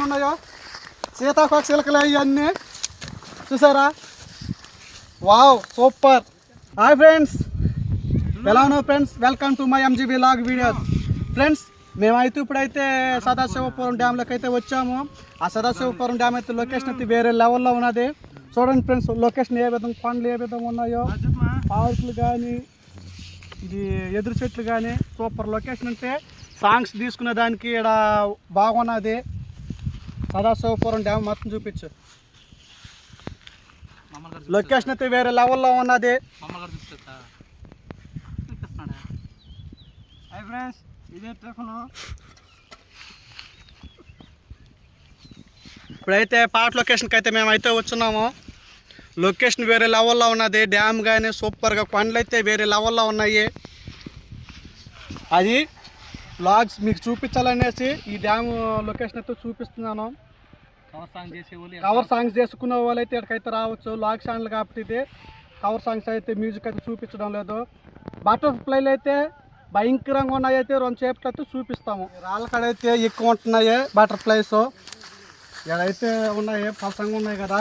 ఉన్నాయో సీతాకోక చిలుకలు ఇవన్నీ చూసారా? Wow super. హాయ్ ఫ్రెండ్స్, ఎలా ఉన్నావు friends? Welcome to my MGB vlog videos. Friends, మేమైతే ఇప్పుడైతే సదాశివపురం డ్యామ్లోకి అయితే వచ్చాము. ఆ సదాశివపురం డ్యామ్ అయితే లొకేషన్ అయితే వేరే లెవెల్లో ఉన్నది. చూడండి ఫ్రెండ్స్, లొకేషన్ ఏ విధంగా, కొండలు ఏ విధంగా ఉన్నాయో, పార్కులు కానీ, ఇది ఎదురు చెట్లు కానీ సూపర్ లొకేషన్. అంటే సాంగ్స్ తీసుకునే దానికి ఇక్కడ బాగున్నది. సదాశివపురం డ్యామ్ మొత్తం చూపించు. లొకేషన్ అయితే వేరే లెవెల్లో ఉన్నది. ఫ్రెండ్స్, ఇదే ట్రక్కును. ఇప్పుడైతే పాట లొకేషన్కి అయితే మేమైతే వచ్చున్నాము. లొకేషన్ వేరే లెవెల్లో ఉన్నది. డ్యామ్ కానీ సూపర్గా, కొండలు అయితే వేరే లెవెల్లో ఉన్నాయి. అది వ్లాగ్స్ మీకు చూపించాలనేసి ఈ డ్యామ్ లొకేషన్ అయితే చూపిస్తున్నాను. కవర్ సాంగ్స్ చేసుకునే వాళ్ళు అయితే ఇక్కడికైతే రావచ్చు. లాగ్ ఛానల్ కాబట్టి ఇది కవర్ సాంగ్స్ అయితే మ్యూజిక్ అయితే చూపించడం లేదు. బటర్ఫ్లైలు అయితే భయంకరంగా ఉన్నాయి. అయితే 2 సేపట్లో అయితే చూపిస్తాము. రాళ్ళ కాడైతే ఎక్కువ ఉంటున్నాయి బటర్ఫ్లైస్. ఇక్కడైతే ఉన్నాయి, పలసంగా ఉన్నాయి కదా.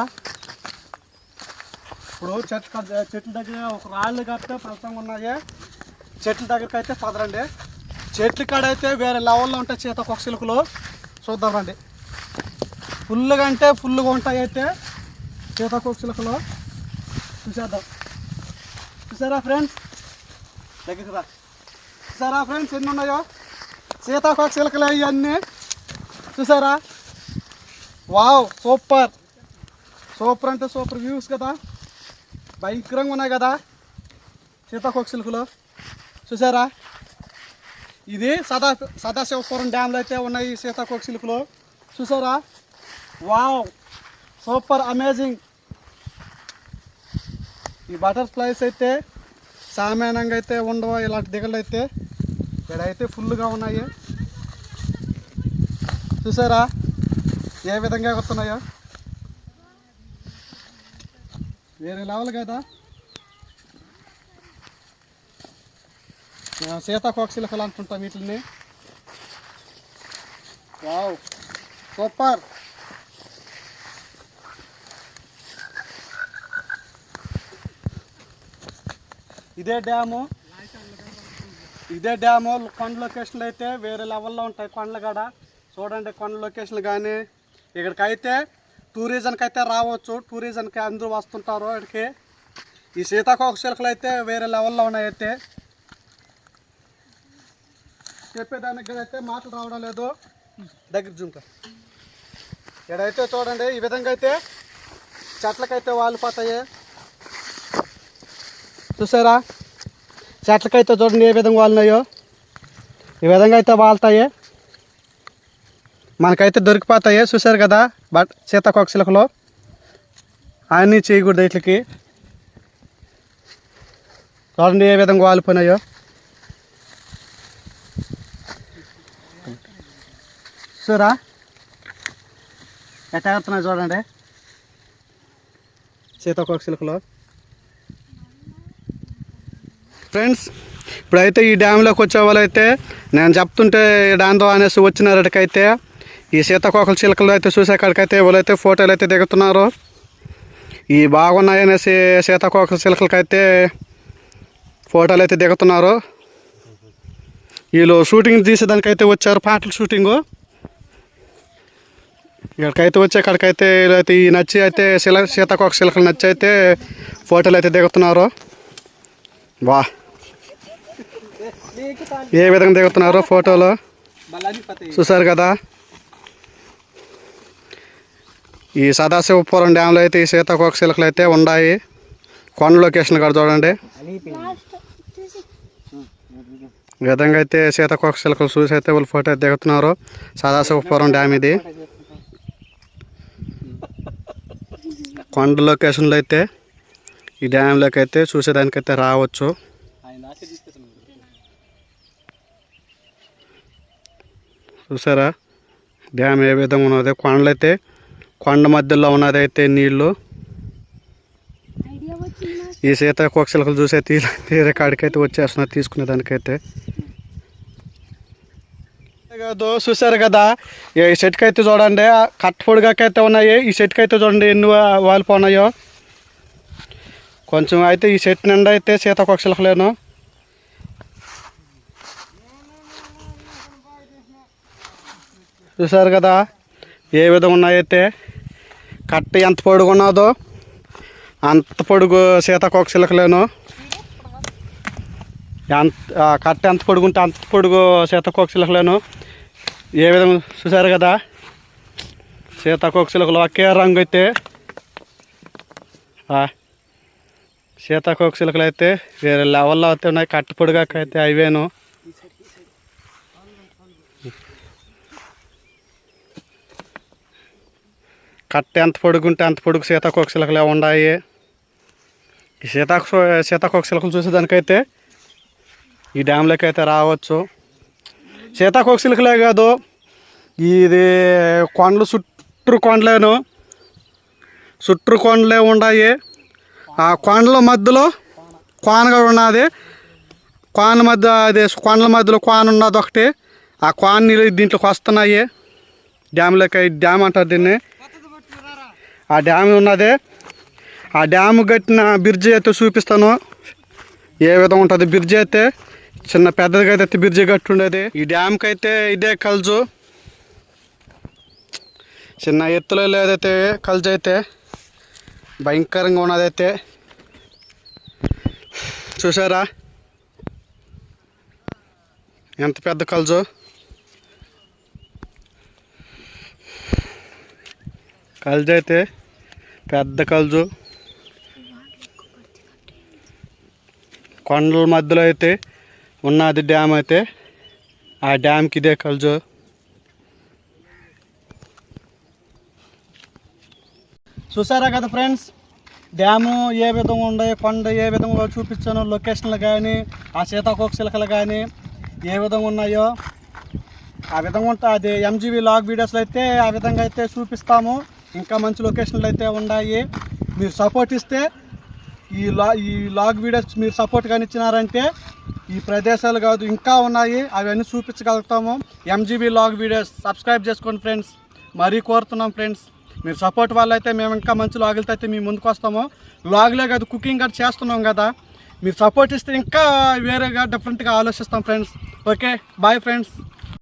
ఇప్పుడు చెట్ల దగ్గర ఒక రాళ్ళు కడితే పలసంగా ఉన్నాయి. చెట్ల దగ్గరికి అయితే పదరండి. చెట్ల కాడైతే వేరే లెవెల్లో ఉంటాయి సీతాకోక చిలుకలు. చూద్దాం రండి. ఫుల్గా అంటే ఫుల్గా ఉంటాయి అయితే సీతాకోక చిలుకలు. చూసేద్దాం. చూసారా ఫ్రెండ్స్? దగ్గరికి రా. చూసారా ఫ్రెండ్స్ ఎన్ని ఉన్నాయో సీతాకోక చిలుకలు ఇవన్నీ చూసారా? Wow super. సూపర్ అంటే సూపర్ వ్యూస్ కదా, భయంకరంగా ఉన్నాయి కదా సీతాకోక చిలుకలు. చూసారా? ఇది సదాశివపురం డ్యామ్లో అయితే ఉన్నాయి ఈ సీతాకోక చిలుకలు. చూసారా? Wow super amazing. ఈ బటర్ఫ్లైస్ అయితే సామాన్యంగా అయితే ఉండవు. ఇలాంటి దిగలు అయితే ఇక్కడైతే ఫుల్గా ఉన్నాయి. చూసారా ఏ విధంగా వస్తున్నాయో? వేరే లెవెల్ కదా. సీతాకోక చిలుకలు అంటుంటాం వీటిని. Wow super. ఇదే డ్యాము కొండ లొకేషన్లు అయితే వేరే లెవెల్లో ఉంటాయి. కొండల కాడ చూడండి, కొండ లొకేషన్లు కానీ ఇక్కడికైతే టూరిజంకి అయితే రావచ్చు. టూరిజంకి అందరూ వస్తుంటారు ఇక్కడికి. ఈ సీతాకోక చిలుకలు అయితే వేరే లెవెల్లో ఉన్నాయి. అయితే చెప్పేదానికి అయితే మాటలు రావడం లేదు. దగ్గర జుంక. ఇక్కడైతే చూడండి, ఈ విధంగా అయితే చెట్లకైతే వాలిపోతాయి. చూసారా? చెట్లకైతే చూడండి ఏ విధంగా వాలినాయో. ఈ విధంగా అయితే వాళ్తాయి, మనకైతే దొరికిపోతాయి. చూసారు కదా సీతాకోక చిలుకలు అన్నీ చేయకూడదు వీటికి. చూడండి ఏ విధంగా వాలిపోయినాయో. చూసారా ఎట్లా ఎగురుతున్నాయి చూడండి సీతాకోక చిలుకలు. ఫ్రెండ్స్, ఇప్పుడైతే ఈ డ్యామ్లోకి వచ్చే వాళ్ళైతే నేను చెప్తుంటే డాందో అనేసి వచ్చినారకైతే ఈ సీతాకోక చిలుకలు అయితే చూసేకాడికైతే వాళ్ళైతే ఫోటోలు అయితే దిగుతున్నారు. ఈ బాగున్నాయనేసి సీతాకోక చిలుకలకైతే ఫోటోలు అయితే దిగుతున్నారు. వీళ్ళు షూటింగ్ తీసేదానికైతే వచ్చారు, పాటల షూటింగు. ఇక్కడికైతే వచ్చేకాడికైతే వీళ్ళైతే ఈ నచ్చి అయితే సీతాకోక చిలుకలు నచ్చి అయితే ఫోటోలు అయితే దిగుతున్నారు. వా ఏ విధంగా దిగుతున్నారు ఫోటోలు చూసారు కదా. ఈ సదాశివపురం డ్యామ్లో అయితే ఈ సీతాకోక చిలుకలు అయితే ఉన్నాయి. కొండ లొకేషన్ కాడ చూడండి ఈ విధంగా అయితే సీతాకోక చిలుకలు చూసి అయితే వాళ్ళు ఫోటో అయితే దిగుతున్నారు. సదాశివపురం డ్యామ్ ఇది కొండ లొకేషన్లో అయితే ఈ డ్యామ్లోకి అయితే చూసేదానికైతే రావచ్చు. చూసారా డ్యామ్ ఏ విధంగా ఉన్నది? కొండలు అయితే కొండ మధ్యలో ఉన్నది అయితే నీళ్ళు. ఈ సీతాకోక చిలుకలు చూసే తీరే కాడికైతే వచ్చేస్తున్నారు తీసుకునే దానికైతే. కాదు చూసారు కదా, ఈ చెట్టుకి అయితే చూడండి కట్ట పొడిగాకైతే ఉన్నాయి. ఈ చెట్టుకి అయితే చూడండి ఎన్ని వాలిపోన్నాయో. కొంచెం అయితే ఈ చెట్టు నిండా అయితే సీతాకోకచిలుకలేను. చూసారు కదా ఏ విధంగా ఉన్నాయైతే. కట్ట ఎంత పొడుగు ఉన్నదో అంత పొడుగు సీతాకోకచిలుకలేను. కట్ట ఎంత పొడుగు ఉంటే అంత పొడుగు సీతాకోకచిలుకలేను. ఏ విధంగా చూసారు కదా సీతాకోకచిలుకలు ఒకే రంగు అయితే. సీతాకోకచిలుకలు అయితే వేరే లెవెల్లో అయితే ఉన్నాయి. కట్ట పొడిగాకైతే అవేను. కట్ట ఎంత పొడుగుంటే అంత పొడుగు సీతాకోకచిలుకలే ఉన్నాయి. ఈ సీతాకోకచిలుకలు చూసేదానికైతే ఈ డ్యాంలోకి అయితే రావచ్చు. సీతాకోకచిలుకలే కాదు, ఇది కొండలు చుట్టూ కొండలే ఉన్నాయి. ఆ కొండల మధ్యలో కోనగా ఉన్నది. కోన మధ్య అదే కొండల మధ్యలో కోన ఉన్నది ఒకటి. ఆ కోన నీళ్ళు దీంట్లోకి వస్తున్నాయి. డ్యామ్లోకి డ్యామ్ అంటారు దీన్ని. ఆ డ్యామ్ ఉన్నది. ఆ డ్యామ్ కట్టిన బ్రిడ్జి అయితే చూపిస్తాను ఏ విధంగా ఉంటుంది. బ్రిడ్జి అయితే చిన్న పెద్దదిగా అయితే బ్రిడ్జి కట్టి ఉండేది. ఈ డ్యామ్కి అయితే ఇదే కల్జు. చిన్న ఎత్తులో లేదైతే కల్జు అయితే భయంకరంగా ఉన్నదైతే. చూసారా ఎంత పెద్ద కల్జు. కల్జు అయితే పెద్ద కల్జు. కొండల మధ్యలో అయితే ఉన్నది డ్యామ్ అయితే. ఆ డ్యామ్కి ఇదే కల్జు. చూసారా కదా ఫ్రెండ్స్, డ్యాము ఏ విధంగా ఉన్నాయి, కొండ ఏ విధంగా చూపించాను, లొకేషన్లు కానీ ఆ సీతాకోకచిలుకలు కానీ ఏ విధంగా ఉన్నాయో ఆ విధంగా ఉంటుంది. అది ఎంజీవి లాగ్ వీడియోస్లో అయితే ఆ విధంగా అయితే చూపిస్తాము. ఇంకా మంచి లొకేషన్లు అయితే ఉన్నాయి. మీరు సపోర్ట్ ఇస్తే ఈ లాగ్ వీడియోస్ మీరు సపోర్ట్ కానీ ఇచ్చినారంటే ఈ ప్రదేశాలు కాదు ఇంకా ఉన్నాయి అవన్నీ చూపించగలుగుతాము. ఎంజీబీ లాగ్ వీడియోస్ సబ్స్క్రైబ్ చేసుకోండి ఫ్రెండ్స్, మరీ కోరుతున్నాం ఫ్రెండ్స్. మీరు సపోర్ట్ వల్ల అయితే మేము ఇంకా మంచి లాగులతో అయితే మీ ముందుకు వస్తాము. లాగులే కాదు కుకింగ్ కూడా చేస్తున్నాం కదా. మీరు సపోర్ట్ ఇస్తే ఇంకా వేరేగా డిఫరెంట్గా ఆలోచిస్తాం ఫ్రెండ్స్. Okay bye friends.